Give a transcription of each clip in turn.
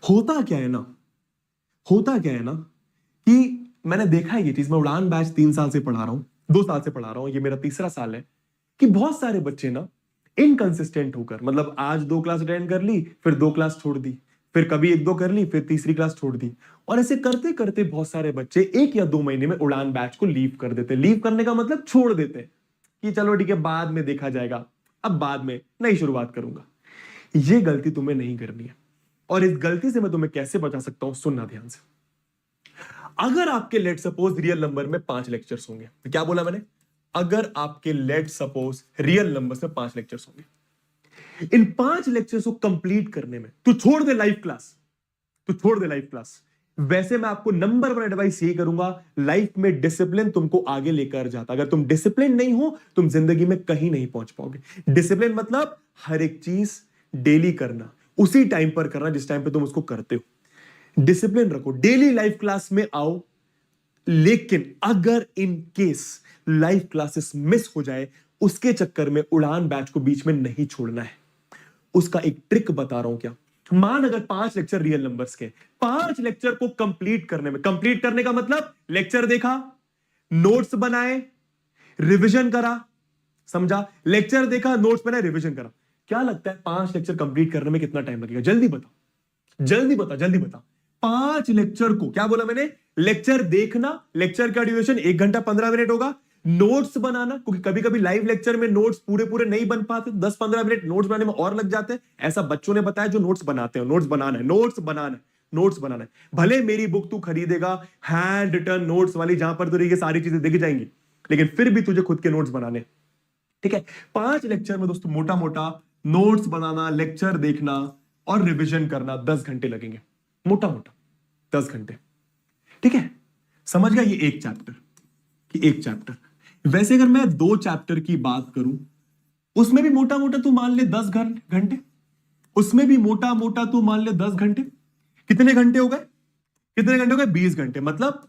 होता क्या है ना होता क्या है ना कि मैंने देखा है ये चीज। मैं उड़ान बैच 3 साल से पढ़ा रहा हूं, 2 साल से पढ़ा रहा हूं, ये मेरा तीसरा साल है कि बहुत सारे बच्चे ना इनकंसिस्टेंट होकर, मतलब आज 2 क्लास अटेंड कर ली, फिर 2 क्लास छोड़ दी, फिर कभी 1-2 कर ली, फिर तीसरी क्लास छोड़ दी, और ऐसे करते करते बहुत सारे बच्चे 1 या 2 महीने में उड़ान बैच को लीव कर देते। लीव करने का मतलब छोड़ देते कि चलो ठीक है, बाद में देखा जाएगा, अब बाद में नई शुरुआत करूंगा। ये गलती तुम्हें नहीं करनी है, और इस गलती से मैं तुम्हें कैसे बचा सकता हूं, सुनना ध्यान से। अगर आपके लेट सपोज रियल नंबर में 5 लेक्चर्स होंगे, तो क्या बोला मैंने? अगर आपके लेट सपोज रियल नंबर में 5 लेक्चर्स होंगे, इन 5 लेक्चर्स को कंप्लीट करने में तू छोड़ दे लाइव क्लास, तू छोड़ दे लाइव क्लास। वैसे मैं आपको नंबर 1 एडवाइस यही करूंगा, लाइफ में डिसिप्लिन तुमको आगे लेकर जाता। अगर तुम डिसिप्लिन नहीं हो, तुम जिंदगी में कहीं नहीं पहुंच पाओगे। डिसिप्लिन मतलब हर एक चीज डेली करना, उसी टाइम पर करना जिस टाइम पे तुम उसको करते हो। डिसिप्लिन रखो, डेली लाइव क्लास में आओ। लेकिन अगर in case live classes miss हो जाए, उसके चक्कर में उड़ान बैच को बीच में नहीं छोड़ना है। उसका एक ट्रिक बता रहा हूं। क्या मान, अगर 5 लेक्चर रियल नंबर्स के, 5 लेक्चर को कंप्लीट करने में, कंप्लीट करने का मतलब लेक्चर देखा, नोट्स बनाए, रिवीजन करा, समझा? लेक्चर देखा, नोट्स बनाए, रिवीजन करा। क्या लगता है 5 लेक्चर कंप्लीट करने में कितना टाइम लगेगा? जल्दी बता, जल्दी बता, जल्दी बता। 5 लेक्चर को, क्या बोला मैंने? लेक्चर देखना, लेक्चर का ड्यूरेशन 1 घंटा 15 मिनट होगा। नोट्स बनाना, क्योंकि कभी कभी लाइव लेक्चर में नोट्स पूरे पूरे नहीं बन पाते, 10-15 मिनट नोट्स बनाने में और लग जाते हैं। ऐसा बच्चों ने बताया जो नोट्स बनाते हैं। नोट्स बनाना है, नोट्स बनाना है, नोट्स बनाना है। भले मेरी बुक तू खरीदेगा हैंड रिटन नोट्स वाली, जहां पर तुझे ये सारी चीजें दिख जाएंगी, लेकिन फिर भी तुझे खुद के नोट्स बनाने, ठीक है? 5 लेक्चर में दोस्तों मोटा मोटा नोट्स बनाना, लेक्चर देखना और रिवीजन करना 10 घंटे लगेंगे, मोटा मोटा 10 घंटे, ठीक है? समझ गया? ये एक चैप्टर कि एक चैप्टर। वैसे अगर मैं 2 चैप्टर की बात करूं, उसमें भी मोटा मोटा तू मान ले 10 घंटे, उसमें भी मोटा मोटा तू मान ले 10 घंटे। कितने घंटे हो गए? कितने घंटे हो गए? 20 घंटे। मतलब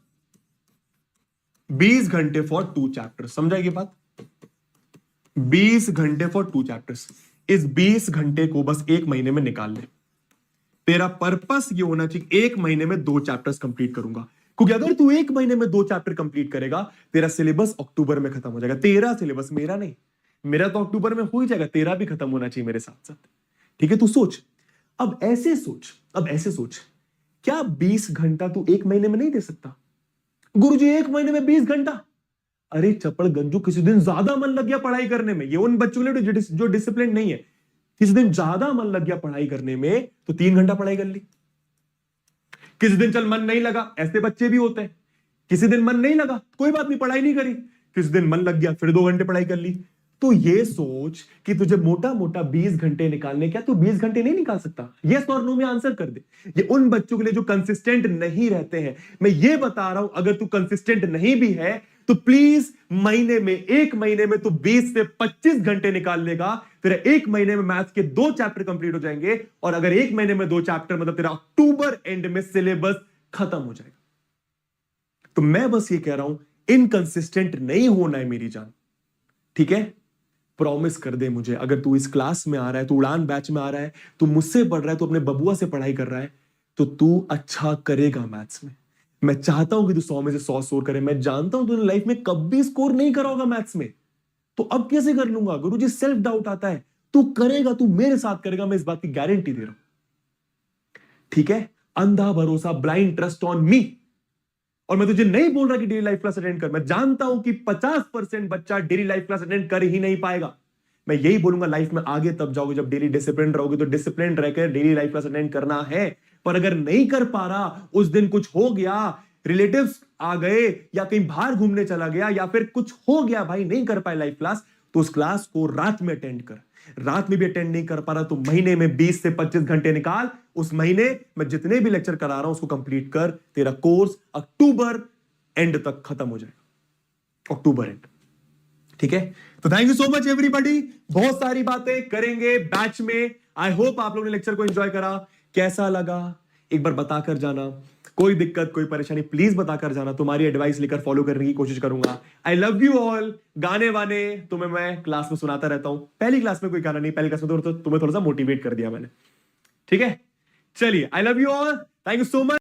20 घंटे फॉर 2 चैप्टर। समझा ये बात? 20 घंटे फॉर 2 चैप्टर्स। इस 20 घंटे को बस 1 महीने में निकाल ले। तेरा पर्पस ये होना चाहिए 1 महीने में 2 चैप्टर्स कंप्लीट करूंगा, क्योंकि अगर तू 1 महीने में 2 चैप्टर कंप्लीट करेगा, तेरा सिलेबस अक्टूबर में खत्म हो जाएगा। तेरा सिलेबस, मेरा नहीं। मेरा तो अक्टूबर में हो ही जाएगा, तेरा भी खत्म होना चाहिए मेरे साथ साथ, ठीक है? तू सोच, अब ऐसे सोच, अब ऐसे सोच, क्या 20 घंटा तू 1 महीने में नहीं दे सकता? गुरुजी 1 महीने में 20 घंटा? अरे चपड़ गंजू, किसी दिन ज्यादा मन लग गया पढ़ाई करने में, ये उन बच्चों के लिए जो डिसिप्लिन नहीं है। किसी दिन ज्यादा मन लग गया पढ़ाई करने में, तो 3 घंटा पढ़ाई कर ली। किसी दिन चल मन नहीं लगा, ऐसे बच्चे भी होते हैं। किसी दिन मन नहीं लगा, कोई बात नहीं, पढ़ाई नहीं करी। किसी दिन मन लग गया, फिर 2 घंटे पढ़ाई कर ली। तो ये सोच कि तुझे मोटा मोटा 20 घंटे निकालने, क्या तू 20 घंटे नहीं निकाल सकता? यस और नो में आंसर कर दे। ये उन बच्चों के लिए जो कंसिस्टेंट नहीं रहते हैं। मैं ये बता रहा हूं, अगर तू कंसिस्टेंट नहीं भी है, तो प्लीज महीने में, 1 महीने में तू 20 से 25 घंटे निकाल लेगा। तेरा 1 महीने में मैथ्स के 2 चैप्टर कंप्लीट हो जाएंगे। और अगर 1 महीने में 2 चैप्टर, मतलब तेरा अक्टूबर एंड में सिलेबस खत्म हो जाएगा। तो मैं बस ये कह रहा हूं, इनकंसिस्टेंट नहीं होना है मेरी जान, ठीक है? प्रॉमिस कर दे मुझे, अगर तू इस क्लास में आ रहा है, तू उड़ान बैच में आ रहा है, तू मुझसे पढ़ रहा है, तू अपने बबुआ से पढ़ाई कर रहा है, तो तू अच्छा करेगा मैथ्स में। मैं चाहता हूं कि तू 100 में से 100 स्कोर करे। मैं जानता हूं तूने लाइफ में कभी स्कोर नहीं करा होगा मैथ्स में, तो अब कैसे कर लूंगा? गुरुजी सेल्फ डाउट आता है। तू करेगा, तू मेरे साथ करेगा, मैं इस बात की गारंटी दे रहा हूं, ठीक है? अंधा भरोसा, ब्लाइंड ट्रस्ट ऑन मी। और मैं तुझे नहीं बोल रहा कि डेली लाइफ क्लास अटेंड कर। मैं जानता हूं कि 50% बच्चा डेली लाइफ क्लास अटेंड कर ही नहीं पाएगा। मैं यही बोलूंगा, लाइफ में आगे तब जाओगे जब डेली डिसिप्लिन रहोगे। तो डिसिप्लिन रहकर डेली लाइफ क्लास अटेंड करना है। पर अगर नहीं कर पा रहा, उस दिन कुछ हो गया, रिलेटिव्स आ गए, या कहीं बाहर घूमने चला गया, या फिर कुछ हो गया भाई, नहीं कर पाए लाइव क्लास, तो उस क्लास को रात में अटेंड कर। रात में भी अटेंड नहीं कर पा रहा, तो महीने में 20 से 25 घंटे निकाल। उस महीने में जितने भी लेक्चर करा रहा हूं उसको कंप्लीट कर। तेरा कोर्स अक्टूबर एंड तक खत्म हो जाएगा, अक्टूबर एंड, ठीक है? तो thank you so much everybody. बहुत सारी बातें करेंगे बैच में। आई होप आप लोगों ने लेक्चर को एंजॉय करा। कैसा लगा एक बार बताकर जाना। कोई दिक्कत, कोई परेशानी, प्लीज बताकर जाना। तुम्हारी एडवाइस लेकर फॉलो करने की कोशिश करूंगा। I love you all. गाने वाने तुम्हें मैं क्लास में सुनाता रहता हूं। पहली क्लास में कोई गाना नहीं, पहली क्लास में तो तुम्हें थोड़ा सा मोटिवेट कर दिया मैंने, ठीक है? चलिए, I love you all, thank you so much.